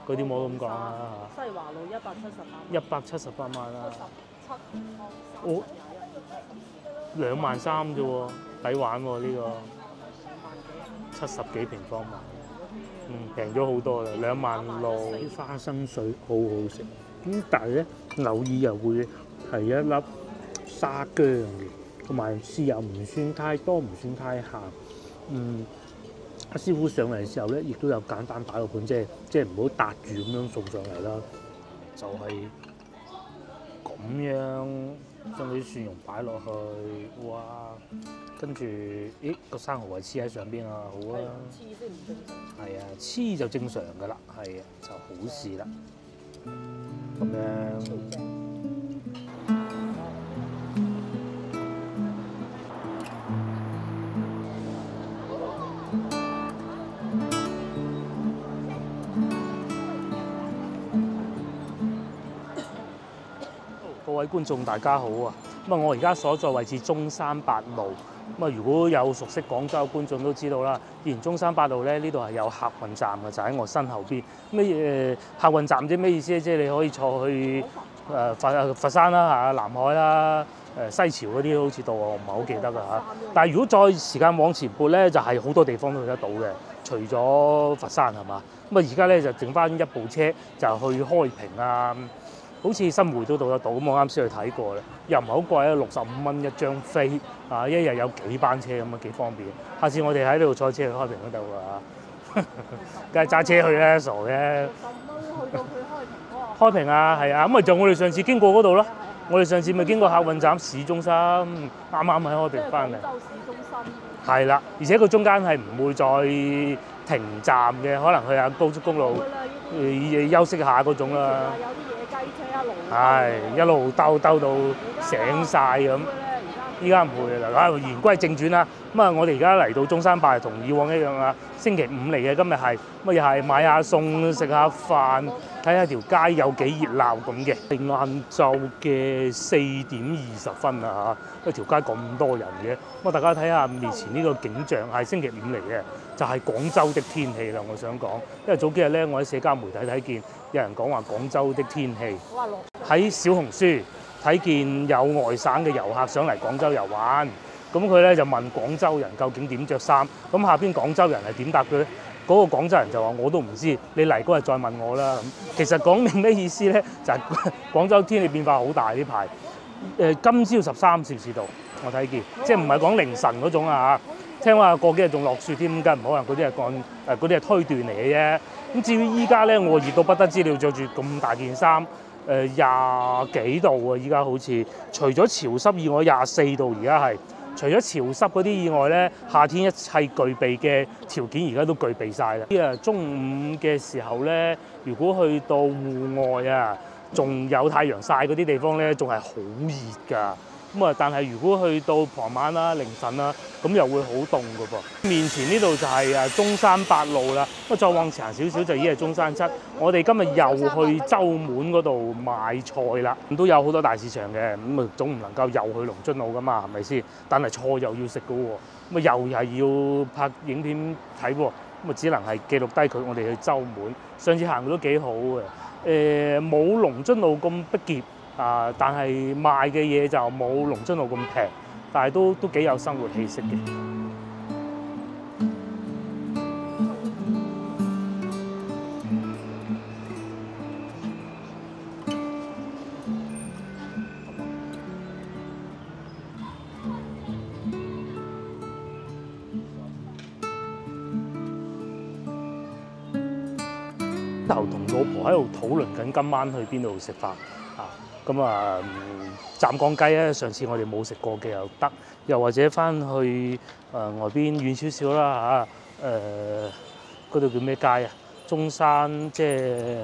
嗰啲冇咁講啦西華路178 178萬啦， 77我23000啫喎，抵玩喎呢個，70幾平方米，平咗好多啦，26000。花生水好好食，咁但係咧偶爾又會係一粒沙薑嘅，同埋豉油唔算太多，唔算太鹹。阿師傅上嚟嘅時候咧，亦都有簡單擺個盤，即係唔好搭住咁樣送上嚟啦。就係咁樣將啲蒜蓉擺落去，哇！跟住，咦個生蠔係黐喺上邊啊，好啊！黐先唔正常。係啊，黐就正常㗎啦，係啊，就好事啦。咁樣。各位觀眾大家好啊！我而家所在位置中山八路。如果有熟悉廣州嘅觀眾都知道啦，以前中山八路咧呢度係有客運站嘅，就喺我身後邊。客運站即係咩意思咧？即係你可以坐去佛山啦、南海啦、西樵嗰啲好似到我唔係好記得㗎嚇。但係如果再時間往前撥咧，就係好多地方都去得到嘅，除咗佛山係嘛？而家咧就剩翻一部車就去開平啊。好似新會都到得到，咁我啱先去睇過啦，又唔係好貴啊，65蚊一張飛啊，一日有幾班車咁啊，幾方便。下次我哋喺呢度坐車去開平都得㗎，梗係揸車去啦，傻嘅。10蚊去到去開平嗰個。開平啊，係啊，咁咪就我哋上次經過嗰度咯。我哋上次咪經過客運站市中心，啱啱喺開平翻嚟。廣州市中心。係啦，而且佢中間係唔會再停站嘅，可能去下高速公路休息下嗰種啦。係一路兜到醒晒咁，依家唔會啦。言歸正傳啦，我哋而家嚟到中山八同以往一樣啊，星期五嚟嘅，今日係又係買下餸食下飯，睇下條街有幾熱鬧咁嘅。晏晝嘅4點20分啊嚇，條街咁多人嘅，大家睇下面前呢個景象係星期五嚟嘅，就係廣州的天氣啦。我想講，因為早幾日咧，我喺社交媒體睇見有人講話廣州的天氣。喺小紅書睇見有外省嘅遊客上嚟廣州遊玩，咁佢咧就問廣州人究竟點着衫，咁下邊廣州人係點答佢咧？嗰個廣州人就話我都唔知，你嚟嗰日再問我啦。其實講明咩意思咧？就係廣州天氣變化好大呢排。今朝13攝氏度，我睇見，即係唔係講凌晨嗰種啊嚇。聽話過幾日仲落雪添，梗唔可能嗰啲係嗰啲係推斷嚟嘅啫。咁至於依家咧，我熱到不得之了，着住咁大件衫。20幾度啊！依家好似除咗潮濕以外，24度而家係。除咗潮濕嗰啲以外咧，夏天一切具備嘅條件而家都具備晒啦。中午嘅時候咧，如果去到戶外啊，仲有太陽曬嗰啲地方咧，仲係好熱㗎。但係如果去到傍晚啦、凌晨啦，咁又會好凍㗎噃。面前呢度就係中山八路啦，再往前少少就已經係中山7。我哋今日又去洲門嗰度買菜啦，都有好多大市場嘅，總唔能夠又去龍津路㗎嘛，係咪先？但係菜又要食㗎喎，又係要拍影片睇喎，只能係記錄低佢。我哋去洲門，上次行都幾好嘅，冇龍津路咁逼傑。但係賣嘅嘢就冇龍津路咁平，但係都幾有生活氣息嘅。頭同老婆喺度討論緊今晚去邊度食飯湛江雞咧，上次我哋冇食過嘅又得，又或者翻去外邊遠少少啦嚇，嗰度叫咩街啊？中山即係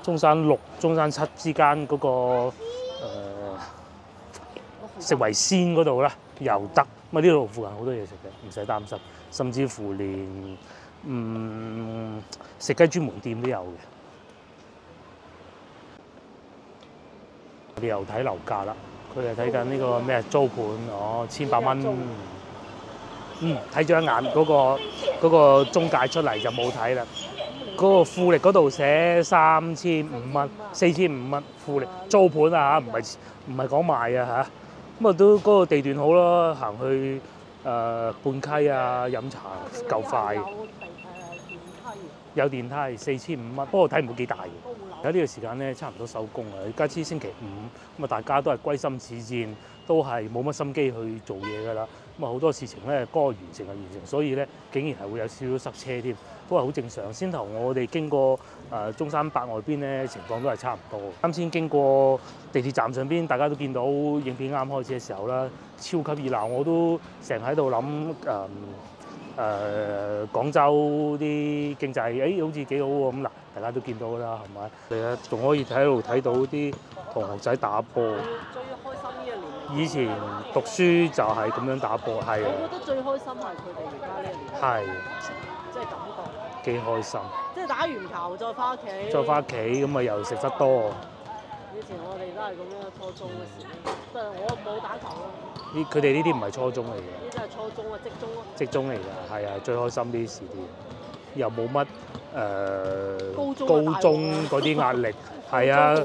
中山6、中山7之間嗰個食為先嗰度啦，又得。呢度附近好多嘢食嘅，唔使擔心，甚至乎連食雞專門店都有嘅。我哋又睇樓價啦，佢係睇緊呢個咩租盤，1800蚊。睇咗一眼嗰個中介出嚟就冇睇啦。嗰個富力嗰度寫3500蚊、4500蚊富力租盤啊嚇，唔係講賣啊嚇。咁啊都嗰個地段好咯，行去半溪啊飲茶夠快。有電梯4500蚊，不過睇唔到幾大嘅。而家呢個時間咧，差唔多收工啦。而家知星期五，咁啊大家都係歸心似箭，都係冇乜心機去做嘢㗎啦。咁啊好多事情咧，該完成就完成，所以咧竟然係會有少少塞車添，都係好正常。先頭我哋經過中山八外邊咧，情況都係差唔多。啱先經過地鐵站上邊，大家都見到影片啱開始嘅時候啦，超級熱鬧，我都成日喺度諗廣州啲經濟，好似幾好喎咁嗱，大家都見到啦，係咪？係啊，仲可以喺度睇到啲同學仔打波。最開心呢一年嚟。以前讀書就係咁樣打波，係啊。我覺得最開心係佢哋而家呢一年。係。即係感覺。幾開心。即係打完球再翻屋企。再翻屋企咁啊，又食得多。以前我哋都係咁樣初中嘅時，不過我冇打球咯。佢哋呢啲唔係初中嚟嘅。呢啲係初中啊，職中咯。職中嚟㗎，係啊，最開心啲時段，又冇乜高中嗰啲壓力，係啊，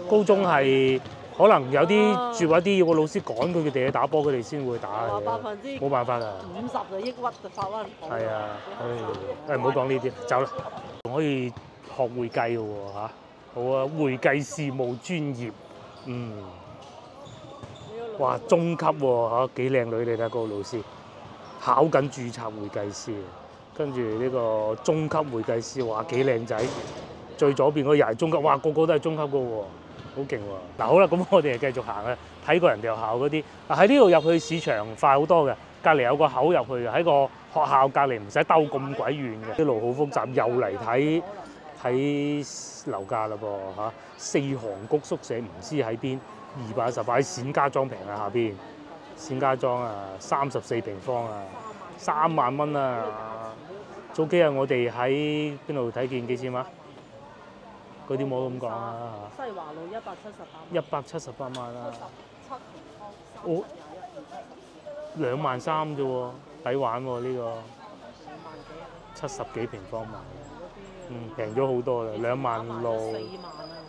高中係可能有啲住一啲要個老師趕佢哋去打波，佢哋先會打嘅。冇辦法㗎。50就抑鬱就發瘟。係啊，唔好講呢啲，走啦。仲可以學會計㗎喎嚇。好啊，會計事務專業，哇，中級喎嚇，幾靚女你睇下嗰個老師，考緊註冊會計師，跟住呢個中級會計師，哇幾靚仔，最左邊嗰又係中級，哇個個都係中級㗎喎，好勁喎！嗱好啦，咁我哋繼續行啊，睇過人哋學校嗰啲，喺呢度入去市場快好多嘅，隔離有個口入去，喺個學校隔離唔使兜咁鬼遠嘅，啲路好複雜，又嚟睇樓價啦噃嚇，4行谷宿舍唔知喺邊，218喺冼家莊平啊下邊，冼家莊啊34平方啊，3萬蚊啊！早幾日我哋喺邊度睇見幾錢話？嗰啲冇咁講啊！西華路178萬。178萬啊！ 7平方2萬3啫喎，抵玩喎呢個，70幾平方米。平咗好多啦，2萬6。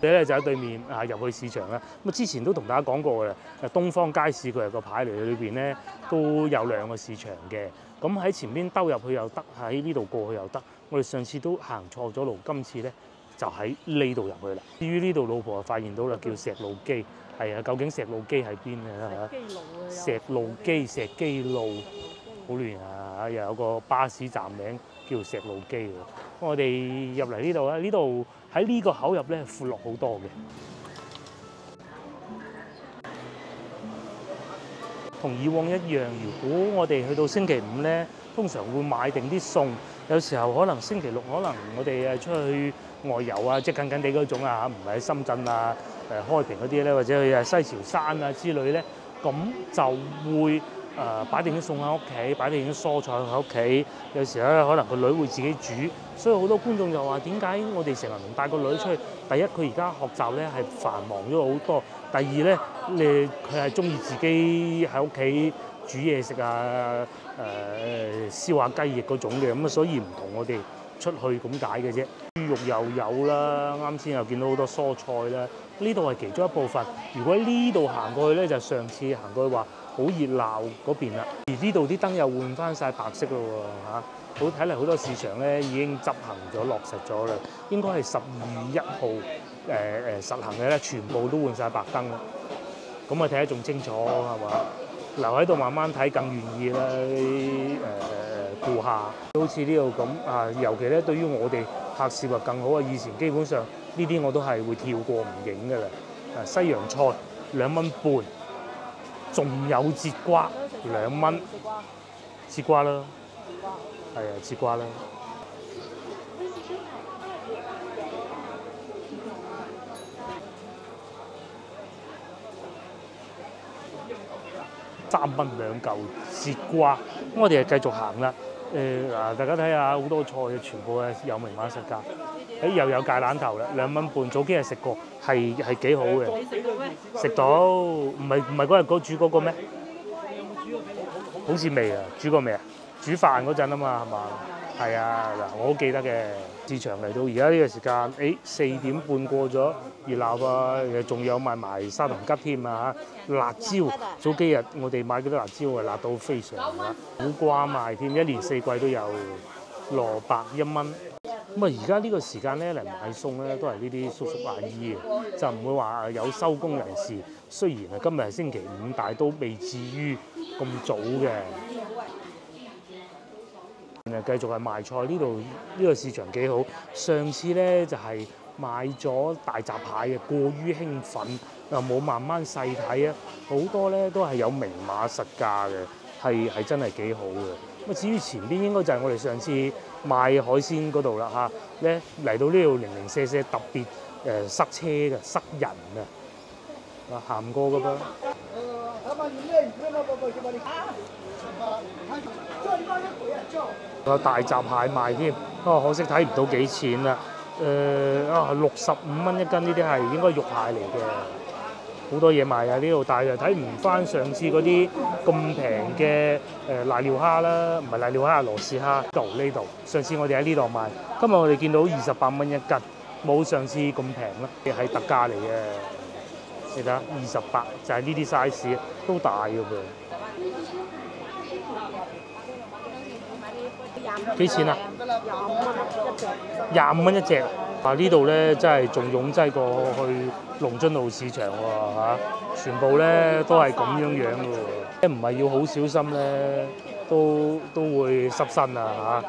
你咧就喺對面入去市場啦。咁之前都同大家講過嘅，東方街市佢係個牌嚟，裏邊咧都有2個市場嘅。咁喺前邊兜入去又得，喺呢度過去又得。我哋上次都行錯咗路，今次咧就喺呢度入去啦。至於呢度老婆發現到啦，叫石路基，係啊，究竟石路基喺邊啊？石路基、石基路，好亂啊！又有個巴士站名叫石路基喎。我哋入嚟呢度啊，呢度喺呢個口入咧闊落好多嘅。同以往一樣，如果我哋去到星期五咧，通常會買定啲餸。有時候可能星期六，可能我哋出去外遊啊，即係近地嗰種啊，唔係喺深圳啊、開平嗰啲咧，或者去西樵山啊之類咧，咁就會擺定啲餸喺屋企，擺定啲蔬菜喺屋企。有時咧可能個女會自己煮，所以好多觀眾就話：點解我哋成日唔帶個女出去？第一，佢而家學習咧係繁忙咗好多；第二咧，佢係中意自己喺屋企煮嘢食啊，燒下雞翼嗰種嘅，咁啊，所以唔同我哋出去咁解嘅啫。豬肉又有啦，啱先又見到好多蔬菜啦。呢度係其中一部分。如果喺呢度行過去咧，就上次行過去話好熱鬧嗰邊啦。而呢度啲燈又換翻晒白色咯喎嚇，好睇嚟好多市場咧已經執行咗落實咗啦。應該係12月1號實行嘅咧，全部都換晒白燈啦。咁啊睇得仲清楚係嘛？留喺度慢慢睇更願意啦。顧客好似呢度咁啊，尤其咧對於我哋拍攝啊更好啊。以前基本上呢啲我都係會跳過唔影㗎啦。西洋菜2蚊半，仲有節瓜2蚊，節瓜啦，係啊，節瓜啦。3蚊2嚿節瓜，咁我哋就繼續行啦。大家睇下好多菜，全部係有明碼實價。又有芥蘭頭啦，2蚊半。早幾日食過，係幾好嘅。你食到咩？食到，唔係嗰日煮嗰個咩？好似未啊，煮過未啊？煮飯嗰陣啊嘛，係嘛？係啊，嗱，我好記得嘅。市場嚟到而家呢個時間，4點半過咗，熱鬧啊！仲有賣埋砂糖桔添啊！辣椒早幾日我哋買嗰啲辣椒啊，辣到非常啦！苦瓜賣添，一年四季都有。蘿蔔1蚊。咁啊，而家呢個時間咧嚟買餸咧，都係呢啲叔叔阿姨嘅，就唔會話有收工人士。雖然啊，今日係星期五，但係都未至於咁早嘅。繼續係賣菜，呢個市場幾好。上次咧就係買咗大閘蟹嘅，過於興奮，又冇慢慢細睇啊。好多咧都係有明碼實價嘅，係真係幾好嘅。咁啊，至於前邊應該就係我哋上次買海鮮嗰度啦嚇。咧嚟到呢度零零舍舍特別塞車嘅，塞人啊，行過㗎噃。有大閘蟹賣添，可惜睇唔到幾錢啦。65蚊一斤，呢啲係應該肉蟹嚟嘅，好多嘢賣啊呢度，但係又睇唔翻上次嗰啲咁平嘅瀨尿蝦啦，唔係瀨尿蝦，係羅氏蝦。呢度上次我哋喺呢度買，今日我哋見到28蚊一斤，冇上次咁平啦，係特價嚟嘅。你睇下28，就係呢啲 size 都大嘅噃。幾錢啊？25蚊一隻。呢度咧真係仲擁擠過去龍津路市場喎嚇，全部咧都係咁樣樣嘅喎。唔係要好小心咧，都會濕身啊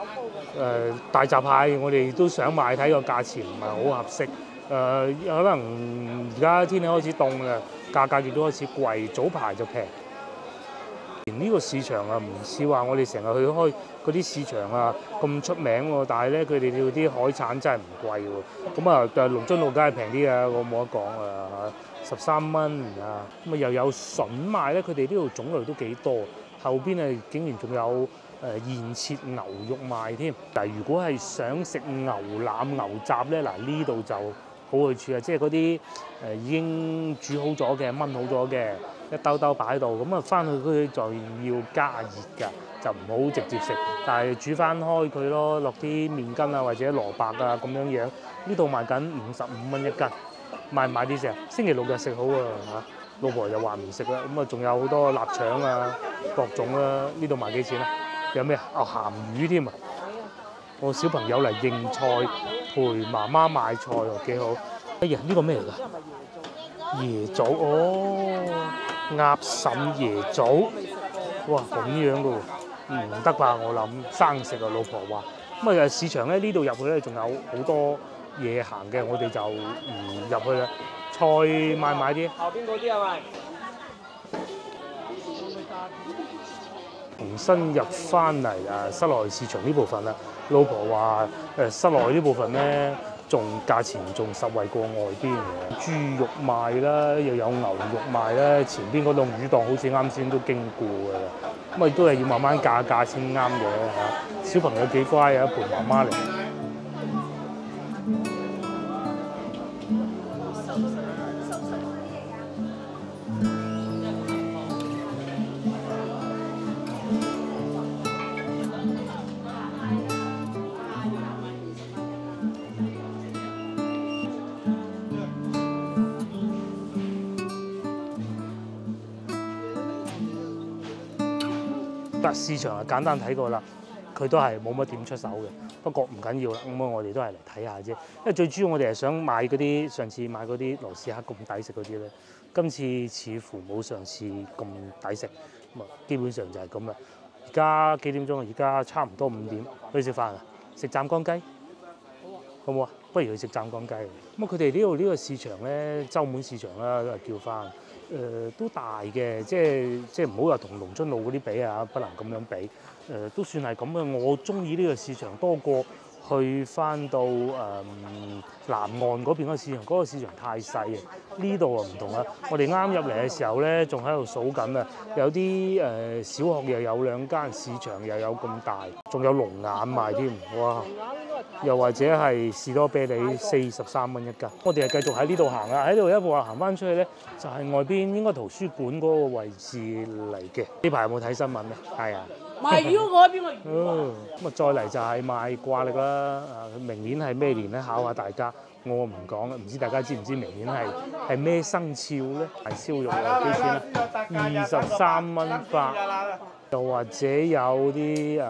嚇。大閘蟹我哋都想買，睇個價錢唔係好合適。可能而家天氣開始凍啦，價格亦都開始貴，早排就平。呢個市場啊，唔似話我哋成日去開嗰啲市場啊咁出名喎，但係咧佢哋要啲海產真係唔貴喎。咁啊，龍津路梗係平啲啊，我冇得講啊，13蚊啊。咁啊又有筍賣咧，佢哋呢度種類都幾多。後邊啊竟然仲有現切牛肉賣添。但係如果係想食牛腩牛雜咧，嗱呢度就好去處啊，即係嗰啲已經煮好咗嘅、炆好咗嘅。一兜兜擺喺度，咁啊翻去佢就要加熱㗎，就唔好直接食，但係煮翻開佢咯，落啲麵筋啊或者蘿蔔啊咁樣樣。呢度賣緊55蚊一斤，買唔買啲食？星期六日食好啊嚇，老婆又話唔食啦。咁啊仲有好多臘腸啊，各種啦。呢度賣幾錢啊？有咩啊？鹹魚添啊！我小朋友嚟認菜，陪媽媽買菜喎，幾好。哎呀，呢個咩嚟㗎？椰棗哦。鴨腎椰棗，哇咁樣嘅喎，唔得吧？我諗生食啊，老婆話。咁啊市場咧呢度入去咧仲有好多嘢行嘅，我哋就唔入去啦。菜買啲。後邊嗰啲係咪？重新入翻嚟室內市場呢部分啦。老婆話室內呢部分咧。價錢仲實惠過外邊嘅，豬肉賣啦，又有牛肉賣啦，前邊嗰檔魚檔好似啱先都經過㗎啦，咁啊都係要慢慢價先啱嘅嚇。小朋友幾乖啊，陪媽媽嚟。市場係簡單睇過啦，佢都係冇乜點出手嘅。不過唔緊要啦，咁我哋都係嚟睇下啫。因為最主要我哋係想買嗰啲上次買嗰啲羅氏蝦咁抵食嗰啲咧，今次似乎冇上次咁抵食。咁啊，基本上就係咁啦。而家幾點鐘啊？而家差唔多5點，去食飯啊？食湛江雞，好唔好啊？不如去食湛江雞。咁啊，佢哋呢度呢個市場咧，洲門市場啦，都係叫翻。都大嘅，即係唔好話同龍津路嗰啲比啊，不能咁樣比。都算係咁嘅。我中意呢個市場多過去翻到南岸嗰邊嗰個市場，嗰個市場太細啊。呢度啊唔同啦，我哋啱入嚟嘅時候咧，仲喺度數緊啊，有啲小學又有2間，市場又有咁大，仲有龍眼賣添，哇！又或者係士多啤梨43蚊一斤。我哋係繼續喺呢度行啦，喺度一步行翻出去咧，就係外邊應該圖書館嗰個位置嚟嘅。呢排有冇睇新聞咧？係啊。賣魚嗰邊個魚咁啊，再嚟就係賣掛歷啦。啊，明年係咩年咧？考下大家，我唔講啦。唔知大家知唔知明年係咩生肖咧？賣燒肉啊，幾錢啊？23蚊塊。又或者有啲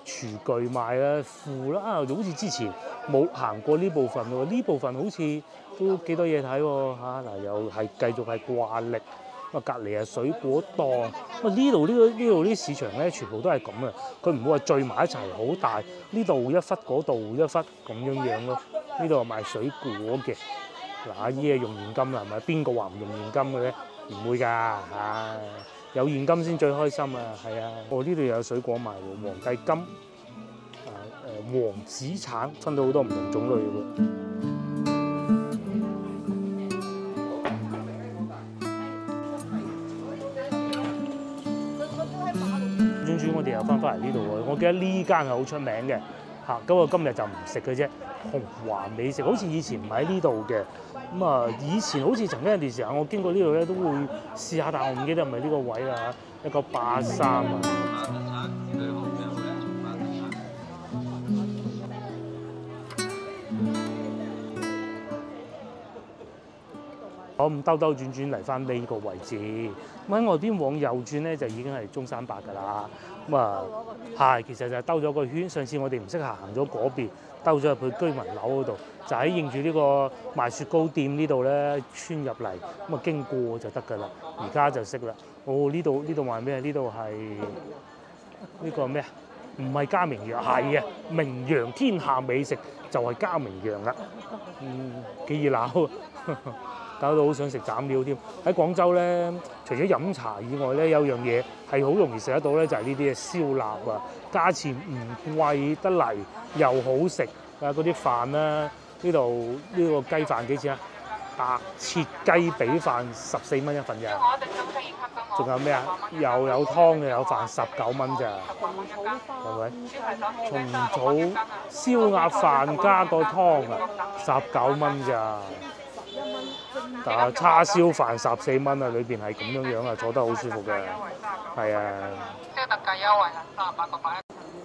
廚具賣啦、褲啦，好似之前冇行過呢部分喎。呢部分好似都幾多嘢睇喎嚇。嗱，又係繼續係掛歷。咁啊，隔離係水果檔。咁呢度啲市場咧，全部都係咁啊。佢唔會話聚埋一齊好大，呢度一忽嗰度一忽咁樣咯。呢度係賣水果嘅。嗱，阿姨係用現金啦，係咪？邊個話唔用現金嘅咧？唔會㗎，有現金先最開心啊！係啊，呢度有水果賣喎，皇帝柑、黃紫橙，分到好多唔同種類嘅喎。轉我哋又翻嚟呢度喎，我記得呢間係好出名嘅嚇，咁我今日就唔食嘅啫。紅華美食好似以前唔喺呢度嘅，咁啊以前好似曾經有段時間我經過呢度咧都會試下，但我唔記得係咪呢個位啦嚇，1.83啊。我咁兜兜轉轉嚟翻呢個位置，咁喺外邊往右轉咧就已經係中山八㗎啦。咁啊係，其實就係兜咗個圈。上次我哋唔識行咗嗰邊，兜咗入去居民樓嗰度，就喺應住呢個賣雪糕店呢度咧穿入嚟，咁啊經過就得㗎啦。而家就識啦。呢度賣咩？呢度係呢個咩啊？唔係嘉明羊，係啊，名揚天下美食就係嘉明羊啦。幾熱鬧啊！搞到好想食斬料添。喺廣州咧，除咗飲茶以外咧，有樣嘢係好容易食得到咧，就係呢啲嘅燒臘啊，價錢唔貴得嚟，又好食啊！嗰啲飯啦，呢度呢個雞飯幾錢啊？白切雞髀飯14蚊一份咋。仲有咩啊？又有湯又有飯19蚊咋，係咪？蟲草燒鴨飯加個湯啊，19蚊咋。但係叉燒飯14蚊啊，裏邊係咁樣啊，坐得好舒服嘅，係啊。即係特價優惠啊，38個8。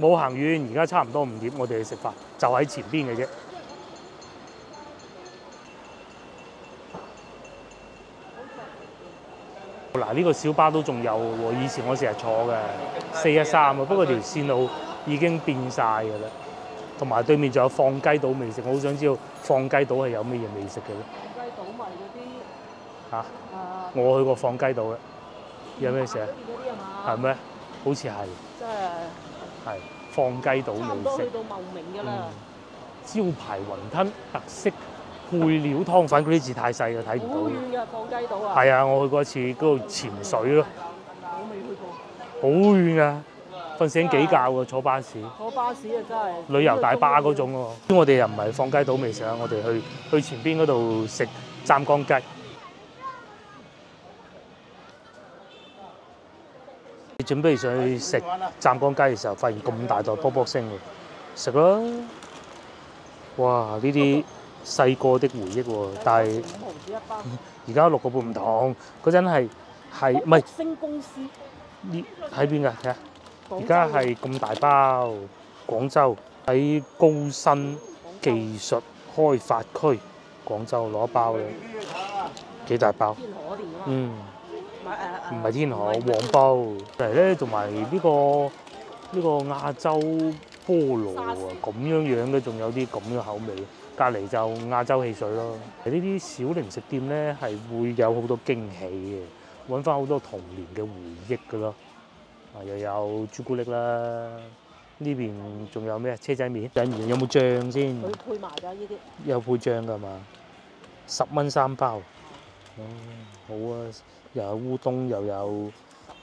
冇行遠，而家差唔多5點，我哋去食飯，就喺前邊嘅啫。嗱，呢個小巴都仲有喎，以前我成日坐嘅413啊，不過條線路已經變晒㗎啦。同埋對面仲有放雞島美食，我好想知道放雞島係有咩嘢美食嘅咧？放雞島咪嗰啲嚇，我去過放雞島嘅，有咩食啊？係咩？好似係。真係。係放雞島美食。差唔多去到茂名㗎啦。招牌雲吞特色配料湯粉，嗰啲字太細啦，睇唔到。好遠㗎，放雞島啊！係啊，我去過一次，嗰度潛水咯。我未去過。好遠㗎。瞓醒幾覺喎，坐巴士。坐巴士啊，真係旅遊大巴嗰種喎。我哋又唔係放雞島美食啊，我哋去前邊嗰度食湛江雞。你準備上去食湛江雞嘅時候，發現咁大袋卜卜聲喎，食啦！哇！呢啲細個的回憶喎，但係而家6個半唔同，嗰陣係唔係星公司？呢喺邊㗎？睇下。而家係咁大包，廣州喺高新技術開發區，廣州攞包嘅，幾大包？天河嗰邊唔係天河，黃埔。嚟咧，同埋呢個亞洲菠蘿啊，咁樣嘅，仲有啲咁嘅口味。隔離就亞洲汽水咯。呢啲小零食店咧係會有好多驚喜嘅，揾翻好多童年嘅回憶㗎咯。又有朱古力啦，呢邊仲有咩？車仔麵，仔麵有冇醬先？佢配埋㗎呢啲。有配醬㗎嘛？10蚊3包。好啊！又有烏冬，又有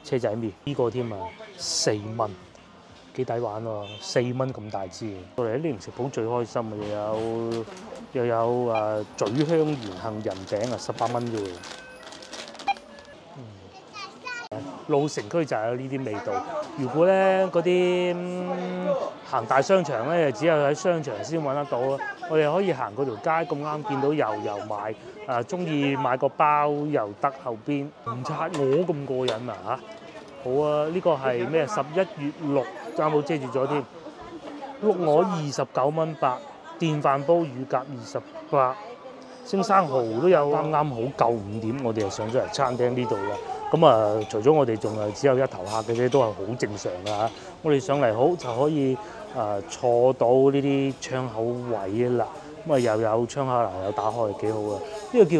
車仔麵，呢個添啊，4蚊，幾抵玩喎！4蚊咁大支。我哋喺零食鋪最開心嘅又有咀香園杏仁餅啊，18蚊啫喎。老城區就有呢啲味道。如果咧嗰啲行大商場咧，就只有喺商場先揾得到咯。我哋可以行嗰條街咁啱見到又買，中意買個包又得後邊，唔刷我咁過癮啊嚇！好啊，呢、個係咩11月6，啱好遮住咗添。碌鵝29蚊8，電飯煲乳鴿28，星生蠔都有，啱啱好夠5點，我哋就上咗嚟餐廳呢度啦。咁啊，除咗我哋仲係只有一頭客嘅啫，都係好正常㗎嚇。我哋上嚟好就可以坐到呢啲窗口位啦。咁啊又有窗口欄有打開，幾好啊！呢個叫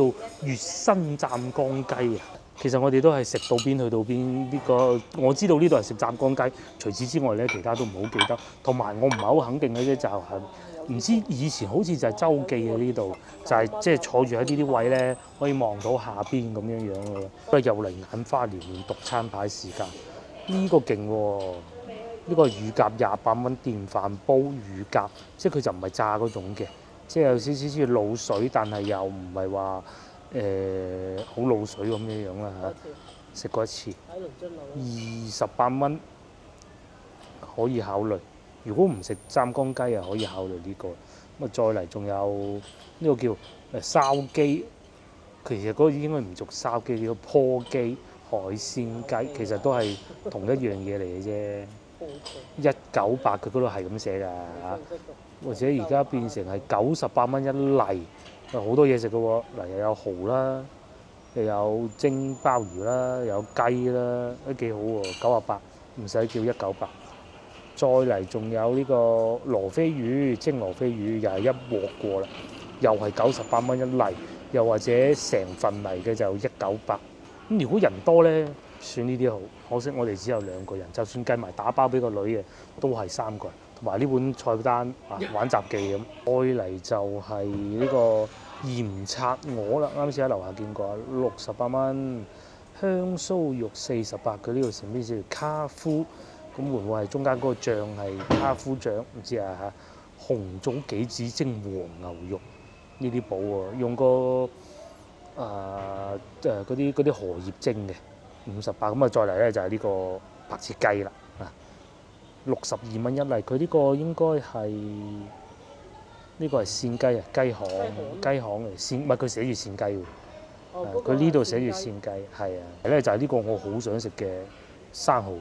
粵新湛江雞啊。其實我哋都係食到邊去到邊，呢個我知道呢度係食湛江雞。除此之外咧，其他都唔好記得。同埋我唔係好肯定嘅啫，就係唔知以前好似就係周記嘅呢度，就係即係坐住喺呢啲位咧，可以望到下邊咁樣樣嘅咯。不過又嚟眼花繚亂讀餐牌時間，呢個勁喎！呢個乳鴿28蚊，電飯煲乳鴿，即係佢就唔係炸嗰種嘅，即係有少少似滷水，但係又唔係話好滷水咁樣樣啦嚇。食過一次，28蚊可以考慮。如果唔食湛江雞啊，可以考慮呢個。咁啊，再嚟仲有呢個叫燒雞，其實嗰個應該唔做燒雞，叫坡雞海鮮雞，其實都係同一樣嘢嚟嘅啫。198佢嗰度係咁寫㗎，或者而家變成係98蚊一例，好多嘢食嘅喎。嗱，又有蠔啦，又有蒸鮑魚啦，又有雞啦，都幾好喎。98唔使叫198。再嚟仲有呢個羅非魚，蒸羅非魚又係一鑊過啦，又係98蚊一例，又或者成份嚟嘅就198。咁如果人多咧，算呢啲好，可惜我哋只有2個人，就算計埋打包俾個女嘅，都係3個人，同埋呢本菜單玩雜記咁。再嚟就係呢個鹽拆鵝啦，啱先喺樓下見過，68蚊，香酥肉48，佢呢度成邊寫住卡夫。咁會唔會係中間嗰個醬係卡夫醬？唔知啊嚇。紅棗杞子蒸黃牛肉呢啲補喎，用個嗰啲荷葉蒸嘅58。咁啊，再嚟咧就係呢個白切雞啦，62蚊一例。佢呢個應該係呢個係扇雞啊，雞項嚟，扇唔係佢寫住扇雞喎。佢呢度寫住扇雞，係啊。咧就係呢個我好想食嘅生蠔。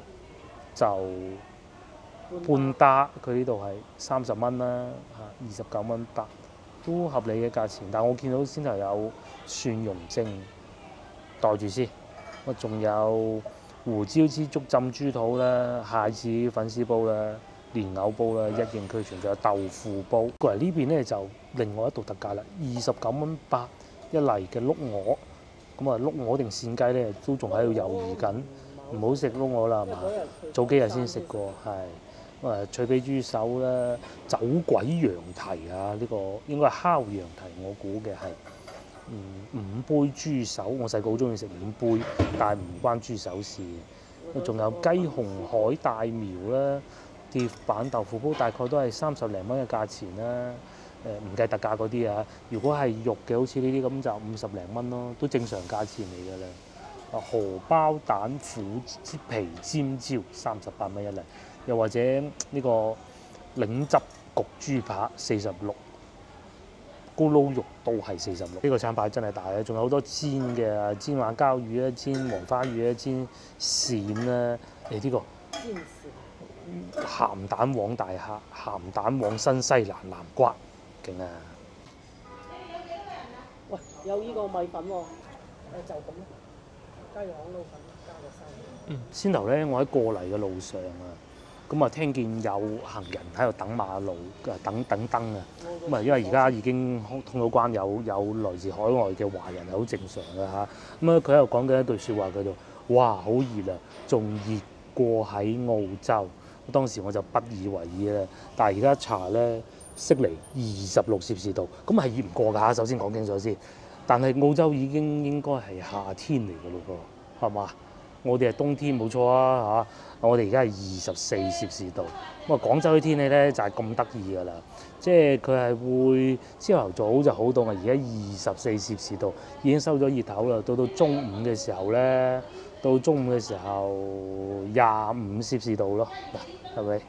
就半打，佢呢度係30蚊啦，嚇29蚊8，都合理嘅價錢。但我見到先頭有蒜蓉蒸，袋住先。我仲有胡椒枝竹浸豬肚啦、蟹子粉絲煲啦、蓮藕煲啦，一應俱全。仲有豆腐煲。過嚟呢邊咧就另外一道特價啦，29蚊8一例嘅碌鵝。咁啊，碌鵝定扇雞咧都仲喺度猶豫緊。唔好食碌鵝啦，係嘛？早幾日先食過，係脆皮豬手啦，走鬼羊蹄啊！呢個應該係烤羊蹄，我估嘅係五杯豬手。我細個好中意食五杯，但係唔關豬手事嘅。仲有雞紅海帶苗啦，鐵板豆腐煲大概都係30零蚊嘅價錢啦。唔計特價嗰啲啊，如果係肉嘅，好似呢啲咁就50零蚊咯，都正常價錢嚟㗎啦。荷包蛋虎皮尖椒38蚊一例，又或者呢個檸汁焗豬扒46，咕嚕肉都係46。呢個餐牌真係大嘅，仲有好多煎嘅，煎馬鮫魚啦，煎黃花魚啦，煎鱔啦，呢個鹹蛋黃大蝦、鹹蛋黃新西蘭南瓜，勁啊！喂，有呢個米粉喎，就咁啦。雞腸撈粉加個生。先頭咧，我喺過嚟嘅路上啊，咁啊聽見有行人喺度等馬路，等燈啊。咁啊，因為而家已經通到關，有來自海外嘅華人係好正常嘅嚇。咁啊，佢喺度講緊一句説話，叫做：哇，好熱啊，仲熱過喺澳洲。當時我就不以為意啦。但係而家查咧，悉尼26攝氏度，咁係熱唔過㗎嚇。首先講清楚先。但係澳洲已經應該係夏天嚟㗎咯噃，係嘛？我哋係冬天冇錯啊嚇！我哋而家係24攝氏度。咁啊，廣州嘅天氣咧就係咁得意㗎啦，即係佢係會朝頭早就好凍啊，而家24攝氏度已經收咗熱頭啦。到中午嘅時候咧，到中午嘅時候25攝氏度咯，係咪？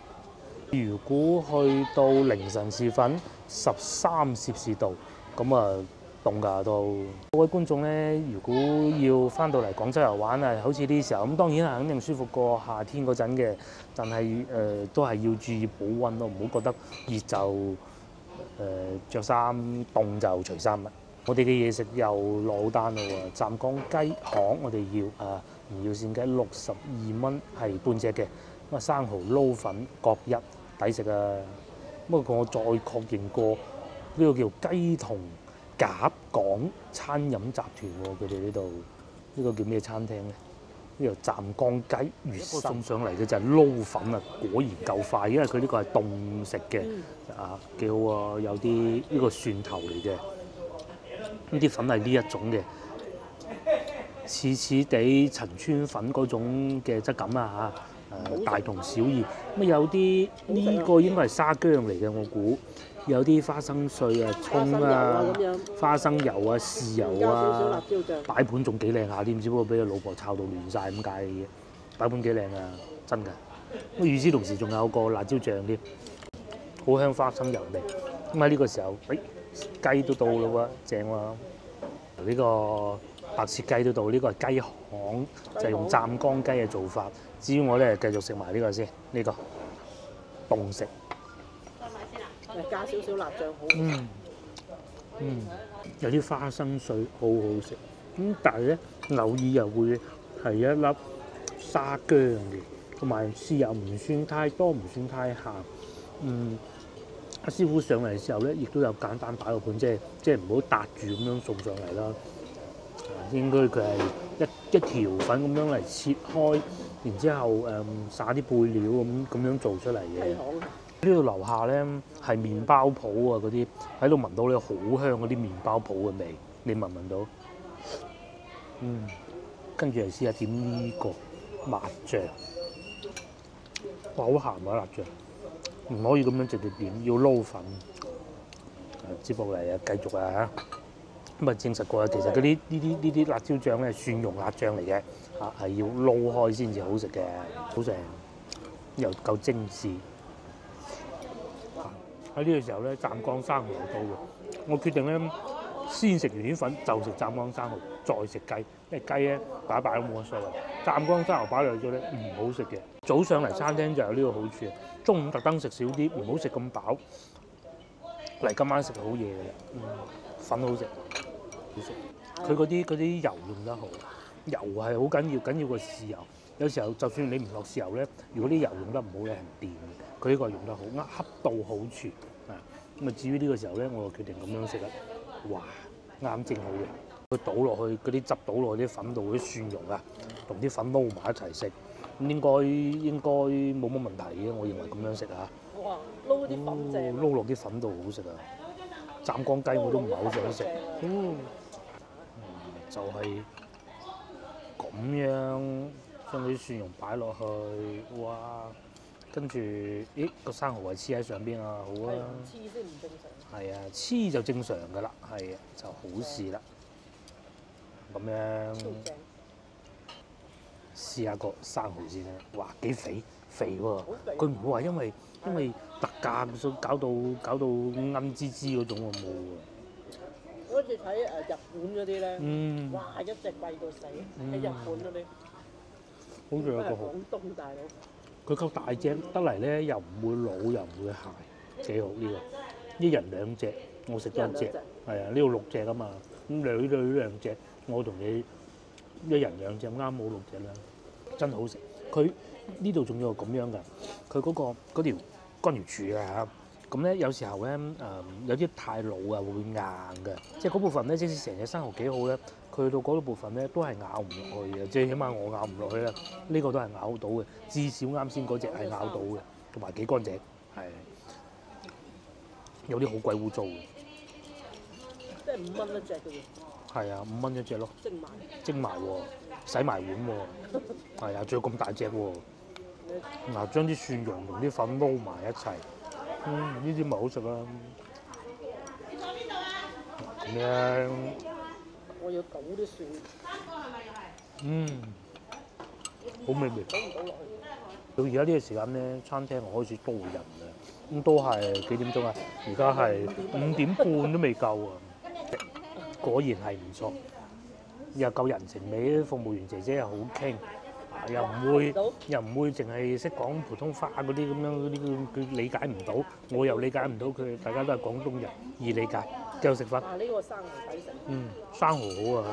如果去到凌晨時分13攝氏度，咁啊〜凍㗎都。各位觀眾咧，如果要翻到嚟廣州遊玩啊，好似呢啲時候咁，當然係肯定舒服過夏天嗰陣嘅，但係都係要注意保溫咯，唔好覺得熱就著衫，凍就除衫啦。我哋嘅嘢食又落好單咯喎，湛江雞項我哋要唔要騸雞62蚊係半隻嘅，咁啊生蠔撈粉各一，抵食啊！不過我再確認過，呢個叫雞同甲港餐飲集團喎，佢哋呢度呢個叫咩餐廳咧？呢個湛江雞魚生送上嚟嘅就係撈粉啊，果然夠快，因為佢呢個係凍食嘅，幾好啊！有啲呢個蒜頭嚟嘅，呢啲粉係呢一種嘅，似似地陳村粉嗰種嘅質感啊嚇，大同小異。咁有啲呢個應該係沙薑嚟嘅，我估。有啲花生碎啊、葱啊、花生油啊、豉油啊，擺盤仲幾靚下添，只不過俾個老婆炒到亂晒咁解嘅嘢。擺盤幾靚啊，真㗎！咁與此同時仲有個辣椒醬添，好香花生油味。咁喺呢個時候，雞都到啦喎，正喎！呢個白切雞都到，呢個係雞項，就係用湛江雞嘅做法。至於我咧，繼續食埋呢個先，呢個凍食。加少少辣醬好。有啲花生碎好好食。咁但係咧，偶爾又會係一粒沙薑嘅，同埋豉油唔算太多，唔算太鹹。阿師傅上嚟嘅時候咧，亦都有簡單擺個盤，即係唔好搭住咁樣送上嚟啦。應該佢係一條粉咁樣嚟切開，然之後撒啲配料咁樣做出嚟嘅。呢度樓下咧係麵包鋪啊，嗰啲喺度聞到咧好香嗰啲麵包鋪嘅味，你聞唔聞到？跟住嚟試下點呢個辣醬，哇好鹹啊辣醬，唔可以咁樣直接點，要撈粉。接落嚟啊，繼續啊咁啊證實過啦，其實嗰啲呢啲辣椒醬咧係蒜蓉辣醬嚟嘅，係要撈開先至好食嘅，好食又夠精緻。喺呢個時候咧，湛江生蠔又到喎。我決定咧，先食完啲粉就食湛江生蠔，再食雞。因為雞咧擺都冇乜所謂。湛江生蠔擺落咗咧唔好食嘅。早上嚟餐廳就有呢個好處，中午特登食少啲，唔好食咁飽。嚟今晚食好嘢嘅啦，粉好食，好食。佢嗰啲油用得好，油係好緊要個豉油。有時候就算你唔落豉油咧，如果啲油用得唔好咧係唔掂嘅。佢呢個用得好，恰到好處啊！咁啊，至於呢個時候咧，我就決定咁樣食啦。哇，啱正好嘅。佢倒落去嗰啲汁，倒落啲粉度，嗰啲蒜蓉啊，同啲粉撈埋一齊食，咁應該冇乜問題嘅。我認為咁樣食啊。哇！撈啲粉正。撈落啲粉度好食啊！湛江雞我都唔係好想食。就係咁樣將啲蒜蓉擺落去，哇！跟住，咦個生蠔係黐喺上邊啊，好啊！黐先唔正常。係啊，黐就正常㗎啦，係啊，就好事啦。咁樣試下個生蠔先啦，哇幾肥喎！佢唔會話因為特價所搞到奄滋滋嗰種喎，冇喎。好似睇日本嗰啲咧，哇一隻貴到死，喺日本嗰啲。好似有個好。廣東大佬。佢夠大隻得嚟咧，又唔會老又唔會鞋，幾好呢個。一人兩隻，我食咗一隻，係啊，呢度6隻啊嘛，咁你兩隻，我同你一人2隻，啱好6隻啦，真好食。佢呢度仲有咁樣㗎，佢嗰條乾瑤柱啊，咁咧有時候咧有啲太老啊會硬嘅，即係嗰部分咧，即使成隻生蠔幾好咧。佢到嗰部分咧都係咬唔落去嘅，即係起碼我咬唔落去啦。呢個都係咬到嘅，至少啱先嗰隻係咬到嘅，同埋幾乾淨，係有啲好鬼污糟嘅。即係5蚊一隻嘅喎。係啊，5蚊一隻咯。蒸埋喎，洗埋碗喎。係啊，仲有咁大隻喎。嗱，將啲蒜蓉同啲粉撈埋一齊，呢啲咪好食啦。咁樣。我要倒啲蒜。好美味。倒唔倒落去？到而家呢個時間咧，餐廳我開始多人啦。咁都係幾點鐘啊？而家係5點半都未夠啊。果然係唔錯，又夠人情味，服務員姐姐又好傾，又唔會淨係識講普通話嗰啲咁樣嗰啲，佢理解唔到，我又理解唔到佢，大家都係廣東人，易理解，幾好食飯。呢個生蠔抵食。生蠔好啊！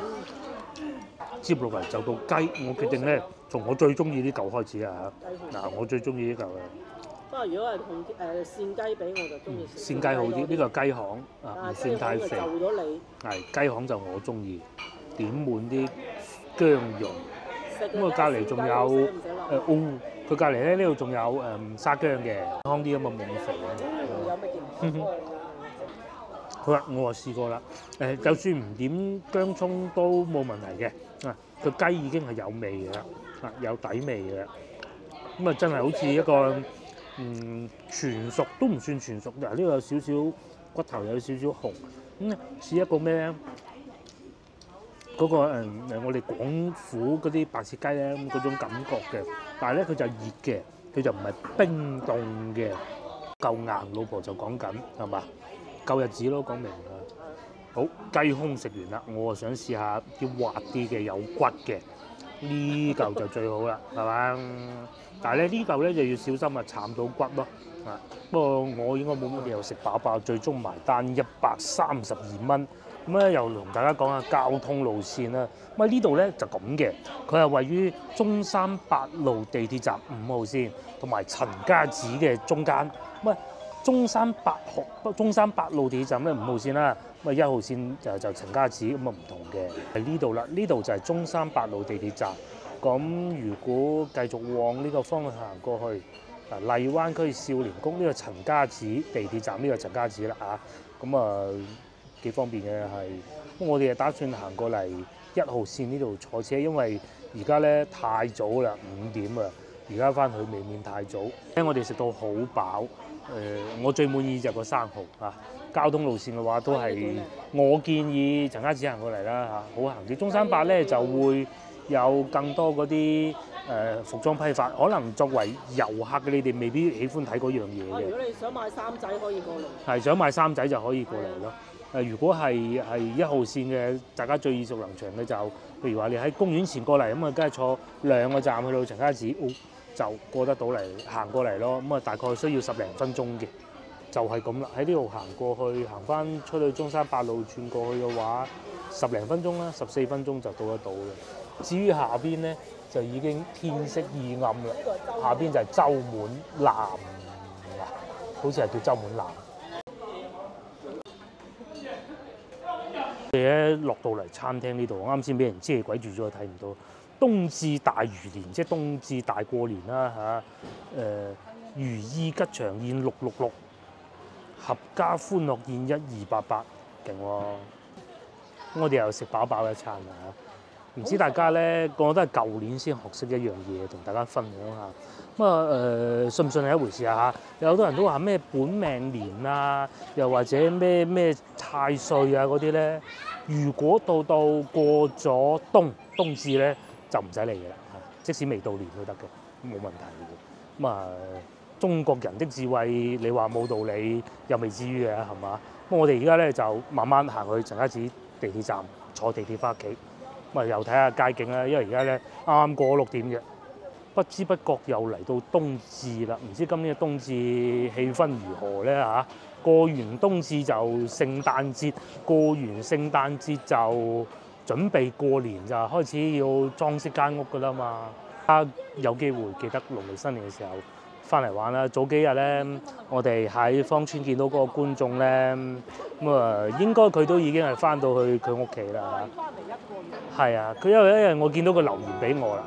接落嚟就到雞，我決定咧從我最中意呢嚿開始啊嚇。嗱，我最中意呢嚿啊。不過如果係同扇雞比，我就中意扇雞好啲，呢個雞項啊，唔算太肥。就咗你。係雞項就我中意，點滿啲薑蓉。咁啊，隔離仲有佢隔離咧呢度仲有沙薑嘅，康啲咁啊冇咁肥啊。有咩見？好啦，我試過啦。就算唔點薑葱都冇問題嘅。個雞已經係有味嘅啦，有底味嘅。咁啊，真係好似一個全熟都唔算全熟。嗱，呢個有少少骨頭，有少少紅。似一個咩咧？嗰個我哋廣府嗰啲白切雞咧，嗰種感覺嘅。但係咧，佢就熱嘅，佢就唔係冰凍嘅。夠硬，老婆就講緊係嘛？夠日子咯，講明啦。好，雞胸食完啦，我啊想試下啲滑啲嘅有骨嘅，呢嚿就最好啦，係嘛？但係咧呢嚿咧就要小心啊，慘到骨咯。不過我應該冇乜理由食飽飽，最終埋單132蚊。咁咧又同大家講下交通路線啦。咁喺呢度咧就咁嘅，佢係位於中山八路地鐵站5號線同埋陳家祠嘅中間。咁中山八路地鐵站咧5號線啦，咁1號線就陳家祠，咁啊唔同嘅喺呢度啦。呢度就係中山八路地鐵站。咁如果繼續往呢個方向行過去，荔灣區少年宮呢個陳家祠地鐵站，呢個陳家祠啦嚇，咁啊幾方便嘅係。咁我哋係打算行過嚟1號線呢度坐車，因為而家咧太早啦，5點啊，而家翻去未免太早。我哋食到好飽。我最滿意就係個生蠔啊！交通路線嘅話都係我建議陳家祠行過嚟啦嚇，好行啲。中山八咧就會有更多嗰啲服裝批發，可能作為遊客嘅你哋未必喜歡睇嗰樣嘢嘅。如果你想買衫仔可以過嚟。係想買衫仔就可以過嚟咯。如果係1號線嘅，大家最耳熟能詳嘅就，譬如話你喺公園前過嚟咁啊，梗係坐2個站去到陳家祠。就過得到嚟，行過嚟咯。咁啊，大概需要10零分鐘嘅，就係咁啦。喺呢度行過去，行翻出去中山八路轉過去嘅話，10零分鐘啦，14分鐘就到得到嘅。至於下邊咧，就已經天色已暗啦。下邊就係洲滿南啊，好似係叫洲滿南。我哋咧落到嚟餐廳呢度，啱先俾人遮鬼住咗，睇唔到。冬至大魚年，即係冬至大過年啦嚇。如意吉祥宴666，合家歡樂宴1288，勁喎！我哋又食飽飽一餐啦嚇。唔知大家咧，我都係舊年先學識一樣嘢，同大家分享下。咁啊信唔信係一回事啊嚇。有好多人都話咩本命年啊，又或者咩太歲啊嗰啲咧。如果到過咗冬至咧，就唔使嚟嘅啦，即使未到年都得嘅，冇問題嘅。咁啊，中國人的智慧，你話冇道理又未至於嘅，係嘛？咁我哋而家咧就慢慢行去陳家祠地鐵站，坐地鐵翻屋企。咁啊，又睇下街景啦，因為而家咧啱啱過6點嘅，不知不覺又嚟到冬至啦。唔知今年嘅冬至氣氛如何咧嚇？過完冬至就聖誕節，過完聖誕節就準備過年就開始要裝飾間屋噶啦嘛，有機會記得農曆新年嘅時候翻嚟玩啦。早幾日咧，我哋喺芳村見到嗰個觀眾咧，咁啊應該佢都已經係翻到去佢屋企啦。翻嚟1個月。係啊，佢因為我見到佢留言俾我啦。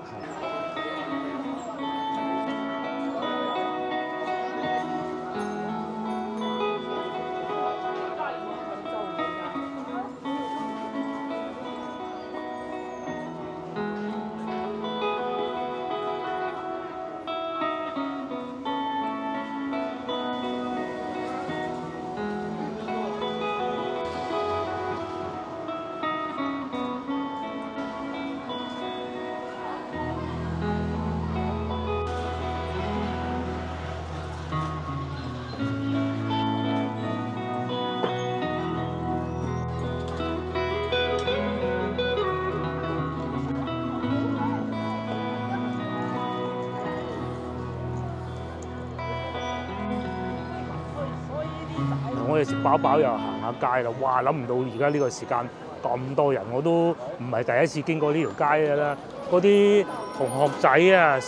哋食飽飽又行下街啦。哇！諗唔到而家呢個時間咁多人，我都唔係第一次經過呢條街㗎啦。嗰啲同學仔啊，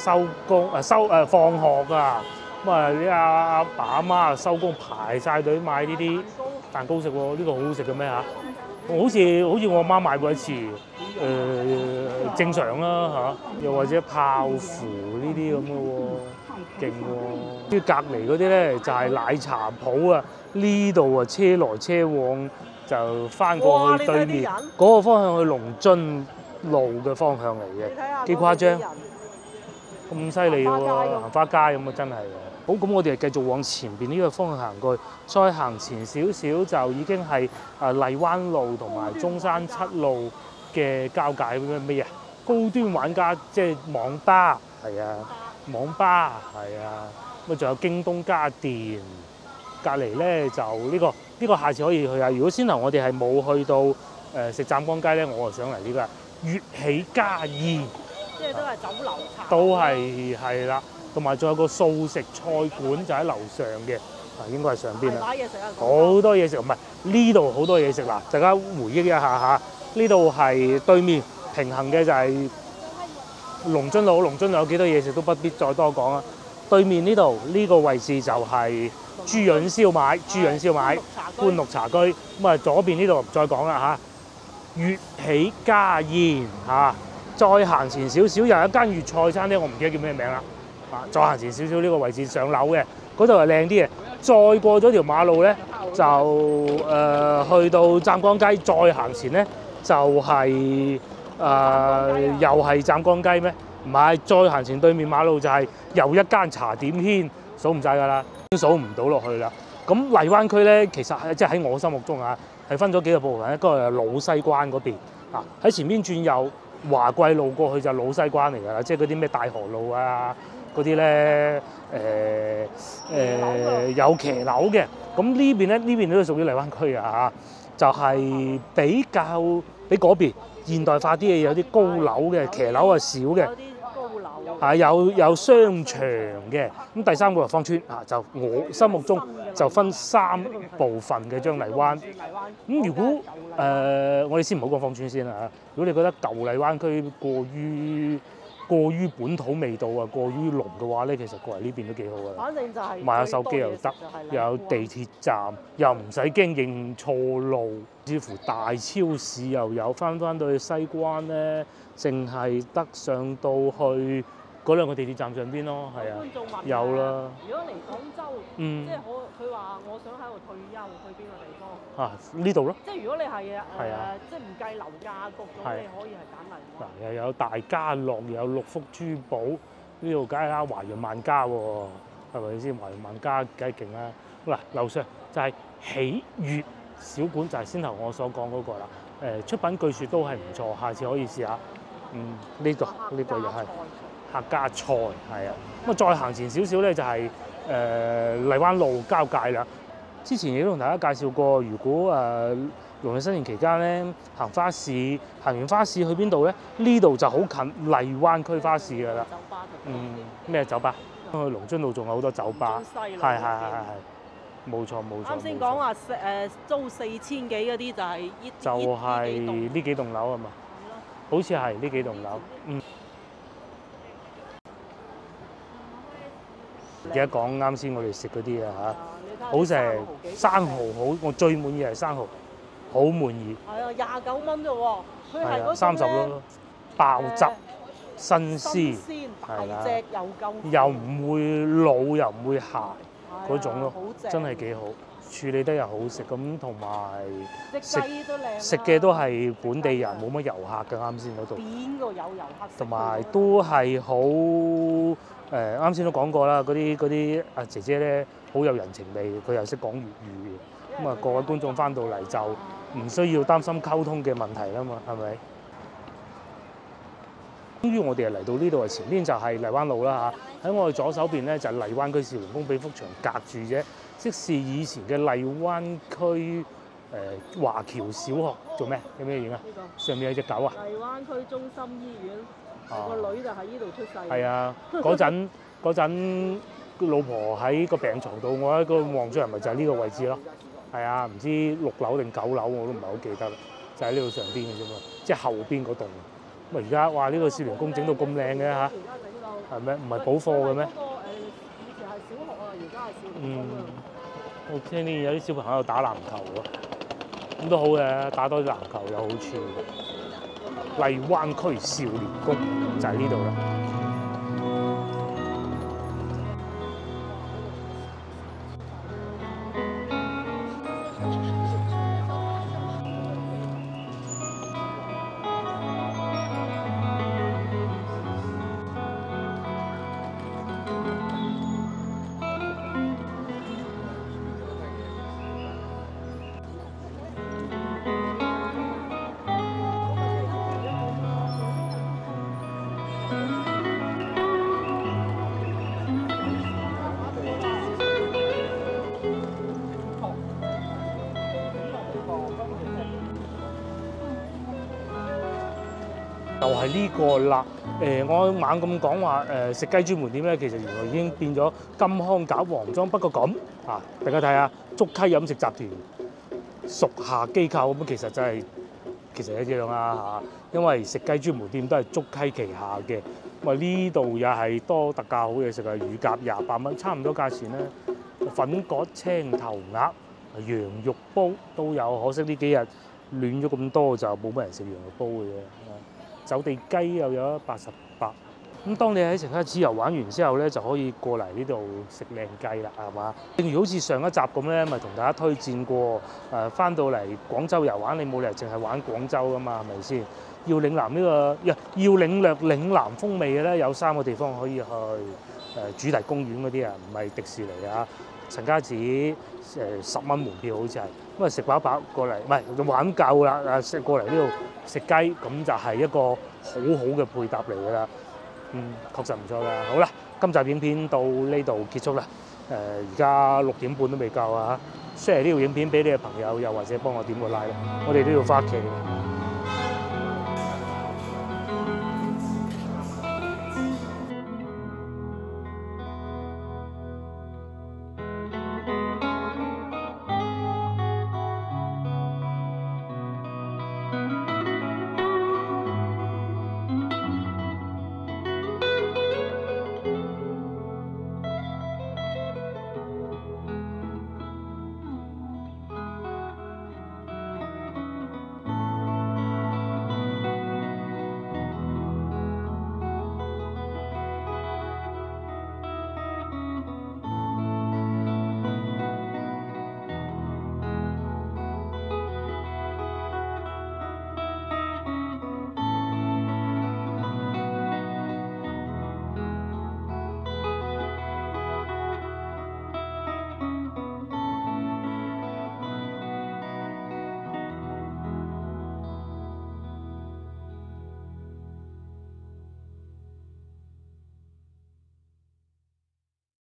放學啊，咁啊啲阿爸阿媽收工排晒隊買呢啲蛋糕食喎。呢個好好食嘅咩嚇？好似我阿媽買過一次，正常啦嚇。又或者泡芙呢啲咁嘅喎，勁喎。跟住隔離嗰啲咧就係奶茶鋪啊，呢度啊車來車往就翻過去對面嗰個方向去龍津路嘅方向嚟嘅，幾誇張，咁犀利喎！行花街咁啊，真係。好，咁我哋繼續往前邊呢個方向行過去，再行前少少就已經係荔灣路同埋中山七路嘅交界咩啊？高端玩家即係網吧，係啊，網吧係啊，咁仲有京東家電，隔離咧就呢個下次可以去啊！如果先頭我哋係冇去到食湛江街咧，我就想嚟呢個粵喜家宴，即係都係酒樓茶，都係啦。同埋仲有個素食菜館就喺樓上嘅，應該係上邊啦。買嘢食啊！好多嘢食，唔係呢度好多嘢食嗱，大家回憶一下嚇。呢度係對面平衡嘅就係龍津路，龍津路有幾多嘢食都不必再多講啦。對面呢度呢個位置就係豬潤燒賣，官祿茶居。咁啊左邊呢度唔再講啦嚇，粵喜家宴嚇。再行前少少又有一間粵菜餐廳，我唔記得叫咩名啦。再行前少少呢個位置上樓嘅，嗰度係靚啲嘅。再過咗條馬路咧，就去到湛江街。再行前咧，就係又係湛江街咩？唔係，再行前對面馬路就係又一間茶點軒，數唔晒㗎啦，數唔到落去啦。咁荔灣區咧，其實係即係喺我心目中啊，係分咗幾個部分。一個係老西關嗰邊啊，喺前邊轉右華貴路過去就老西關嚟㗎啦，即係嗰啲咩大河路啊。嗰啲咧有騎樓嘅，咁呢邊都屬於荔灣區啊嚇，就係比嗰邊現代化啲嘅，有啲高樓嘅，騎樓係少嘅，有啲高樓，有商場嘅。咁第三個係芳村啊，就我心目中就分3部分嘅將荔灣。咁如果我哋先唔好講芳村先啦嚇，如果你覺得舊荔灣區過於本土味道啊，過於濃嘅話咧，其實過嚟呢邊都幾好㗎。反正就係買下手機又得，又有地鐵站，又唔使驚認錯路，似乎大超市又有。翻到去西關咧，淨係得上到去嗰2個地鐵站上邊咯，係啊，有啦。如果嚟廣州，即係佢話我想喺度退休，去邊個地方？呢度咯。即係如果你係即係唔計樓價各種，你可以係揀荔灣。嗱，又有大家樂，又有六福珠寶，呢度梗係啦，華潤萬家喎，係咪先？華潤萬家梗係勁啦。嗱，樓上就係喜悅小館，就係先頭我所講嗰個啦。出品據說都係唔錯，下次可以試下。呢個又係客家菜，係啊。咁啊，再行前少少咧，就係荔灣路交界啦。之前亦都同大家介紹過，如果農曆新年期間咧行花市，行完花市去邊度咧？呢度就好近荔灣區花市㗎啦。咩酒吧？去龍津路仲有好多酒吧。係，冇錯。啱先講話租4000幾嗰啲就係呢幾棟樓係嘛？好似係呢幾棟樓。記得講啱先我哋食嗰啲啊嚇，好食，生蠔好，我最滿意係生蠔，好滿意。係啊，29蚊啫喎，佢係嗰30咯，爆汁新鮮，大隻又夠，又唔會老又唔會鹹嗰種咯，真係幾好，處理得又好食咁，同埋食嘅都係本地人，冇乜遊客嘅啱先嗰度。邊個有遊客？同埋都係好啱先都講過啦，嗰啲阿姐姐咧好有人情味，佢又識講粵語嘅，咁啊各位觀眾翻到嚟就唔需要擔心溝通嘅問題啦嘛，係咪？終於我哋嚟到呢度啊，前邊就係荔灣路啦嚇，喺我哋左手邊咧就係荔灣區少年宮俾幅牆隔住啫，即是以前嘅荔灣區華僑小學做咩？有咩影啊？上面有隻狗啊！荔灣區中心醫院。個女就喺呢度出世。係啊，嗰陣老婆喺個病床度，我喺個望出嚟，咪就係呢個位置咯。係啊，唔知6樓定9樓我都唔係好記得啦，就喺呢度上邊嘅啫嘛，即係後邊嗰棟。咁啊而家哇呢個少年宮整到咁靚嘅嚇，而家整到係咩？唔係補課嘅咩？以前係小學啊，而家係少年宮啊。我聽見有啲小朋友打籃球喎，咁都好嘅，打多啲籃球有好處。荔灣區少年宮就喺呢度啦。就係呢個啦。我猛咁講話食雞專門店咧，其實原來已經變咗金康搞黃莊。不過咁啊，大家睇下竹溪飲食集團屬下機構咁，其實一樣啦嚇。因為食雞專門店都係竹溪旗下嘅。咁啊呢度又係多特價好嘢食啊，乳鴿28蚊，差唔多價錢咧。粉葛青頭鴨、羊肉煲都有，可惜呢幾日亂咗咁多，就冇乜人食羊肉煲嘅啫。走地雞又有88。咁當你喺城街子遊玩完之後咧，就可以過嚟呢度食靚雞啦，係嘛？正如好似上一集咁咧，咪同大家推薦過翻到嚟廣州遊玩，你冇理由淨係玩廣州噶嘛，係咪先？要嶺南呢個要領略嶺南風味嘅咧，有3個地方可以去。主題公園嗰啲啊，唔係迪士尼啊。陳家祠10蚊門票好似係，咁啊食飽飽過嚟，唔係玩夠啦，食過嚟呢度食雞，咁就係一個好好嘅配搭嚟㗎啦。確實唔錯㗎。好啦，今集影片到呢度結束啦。而家6點半都未夠啊！share呢條影片俾你嘅朋友，又或者幫我點個 like 啦。我哋都要返屋企。